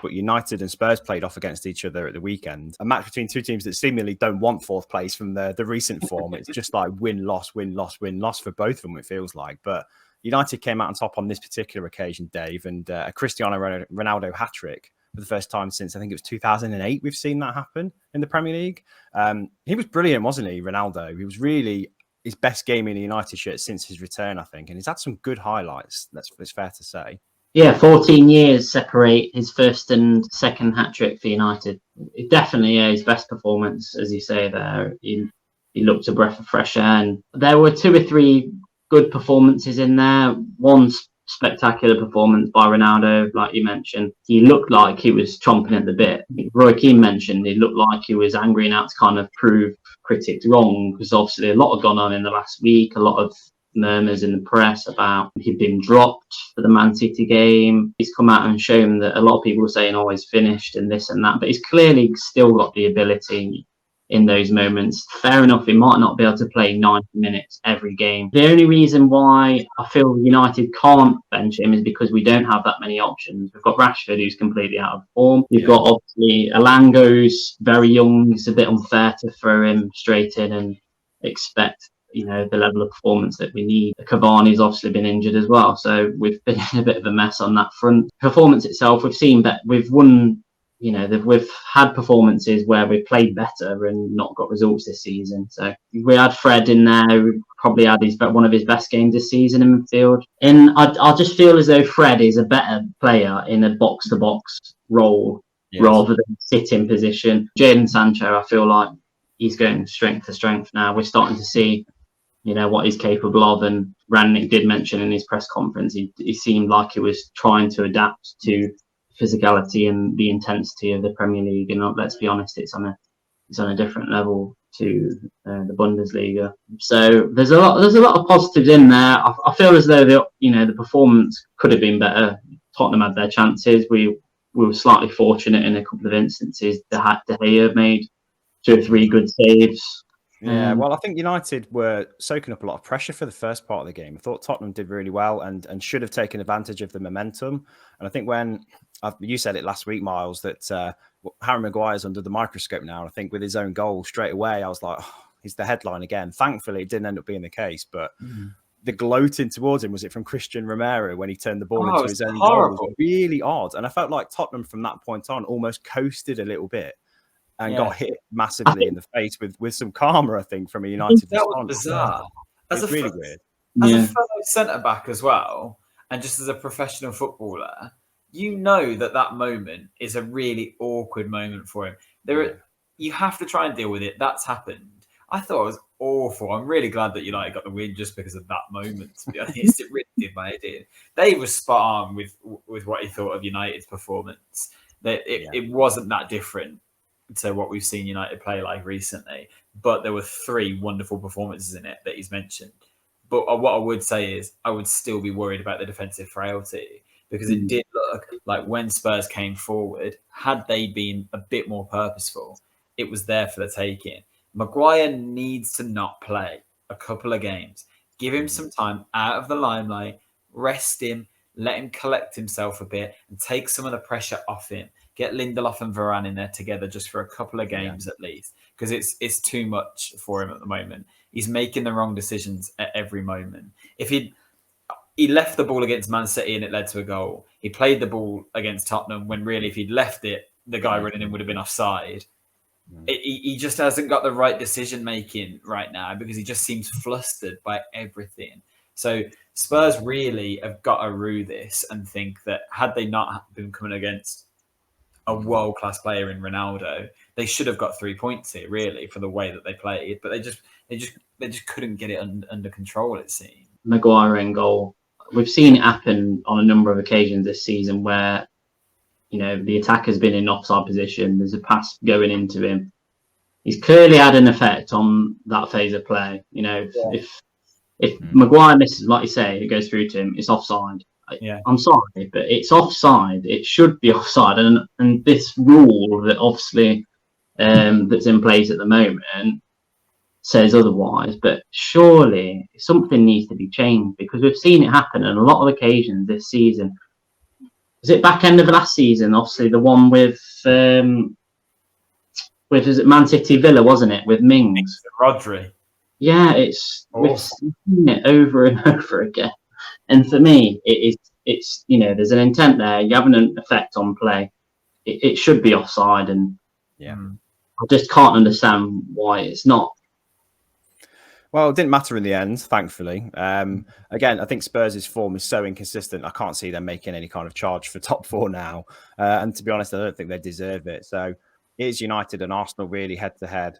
but United and Spurs played off against each other at the weekend. A match between two teams that seemingly don't want fourth place from the recent form. It's just like win-loss, win-loss, win-loss for both of them, it feels like. But United came out on top on this particular occasion, Dave, and a Cristiano Ronaldo hat-trick for the first time since, I think it was 2008, we've seen that happen in the Premier League. He was brilliant, wasn't he, Ronaldo? He was really his best game in a United shirt since his return, I think. And he's had some good highlights, it's fair to say. Yeah, 14 years separate his first and second hat-trick for United. It definitely his best performance, as you say there. He looked a breath of fresh air. And there were 2 or 3 good performances in there. One spectacular performance by Ronaldo, like you mentioned. He looked like he was chomping at the bit. Roy Keane mentioned he looked like he was angry and out to kind of prove critics wrong, because obviously a lot had gone on in the last week, a lot of murmurs in the press about he'd been dropped for the Man City game. He's come out and shown that a lot of people were saying, oh, he's finished and this and that, but he's clearly still got the ability in those moments. Fair enough, he might not be able to play 90 minutes every game. The only reason why I feel United can't bench him is because we don't have that many options. We've got Rashford, who's completely out of form. You've got obviously Alango's very young. It's a bit unfair to throw him straight in and expect, you know, the level of performance that we need. Cavani's obviously been injured as well, so we've been in a bit of a mess on that front. Performance itself, we've seen that we've won. You know, we've had performances where we've played better and not got results this season. So we had Fred in there, who probably had one of his best games this season in midfield. And I just feel as though Fred is a better player in a box-to-box role rather than sit-in position. Jadon Sancho, I feel like he's going strength to strength now. We're starting to see, you know, what he's capable of. And Rangnick did mention in his press conference, he seemed like he was trying to adapt to physicality and the intensity of the Premier League, and let's be honest, it's on a different level to the Bundesliga. So there's a lot of positives in there. I feel as though the performance could have been better. Tottenham had their chances. We were slightly fortunate in a couple of instances. De Gea made 2 or 3 good saves. Yeah, well, I think United were soaking up a lot of pressure for the first part of the game. I thought Tottenham did really well and should have taken advantage of the momentum. And I think you said it last week, Miles, that Harry Maguire's under the microscope now. And I think with his own goal straight away, I was like, he's the headline again. Thankfully, it didn't end up being the case. But the gloating towards him, was it from Christian Romero when he turned the ball into his own goal? It was really odd. And I felt like Tottenham from that point on almost coasted a little bit and got hit massively in the face with some karma, I think, from a United that response. Was bizarre. It's really weird. As a fellow centre-back as well, and just as a professional footballer, you know that moment is a really awkward moment for him. You have to try and deal with it. That's happened. I thought it was awful. I'm really glad that United got the win just because of that moment, to be honest. It really did my head in. Dave was spot on with what he thought of United's performance. It wasn't that different to what we've seen United play like recently, but there were 3 wonderful performances in it that he's mentioned. But what I would say is I would still be worried about the defensive frailty, because it did look like when Spurs came forward, had they been a bit more purposeful, it was there for the taking. Maguire needs to not play a couple of games. Give him some time out of the limelight, rest him, let him collect himself a bit and take some of the pressure off him. Get Lindelof and Varane in there together just for a couple of games at least, because it's too much for him at the moment. He's making the wrong decisions at every moment. If he left the ball against Man City and it led to a goal, he played the ball against Tottenham when really if he'd left it, the guy running in would have been offside. He just hasn't got the right decision making right now because he just seems flustered by everything. So Spurs really have got to rue this and think that had they not been coming against a world-class player in Ronaldo, they should have got 3 points here, really, for the way that they played. But they just couldn't get it under control, it seemed. Maguire in goal. We've seen it happen on a number of occasions this season where, you know, the attacker's been in offside position. There's a pass going into him. He's clearly had an effect on that phase of play. You know, if Maguire misses, like you say, it goes through to him, it's offside. I'm sorry, but it's offside. It should be offside. And this rule that obviously that's in place at the moment says otherwise. But surely something needs to be changed, because we've seen it happen on a lot of occasions this season. is it back end of last season? Obviously, the one with is it Man City Villa, wasn't it, with Mings? Rodri. Yeah, we've seen it over and over again. And for me, it's there's an intent there. You have an effect on play. It should be offside, and I just can't understand why it's not. Well, it didn't matter in the end, thankfully. Again, I think Spurs' form is so inconsistent. I can't see them making any kind of charge for top 4 now. And to be honest, I don't think they deserve it. So it is United and Arsenal really head to head.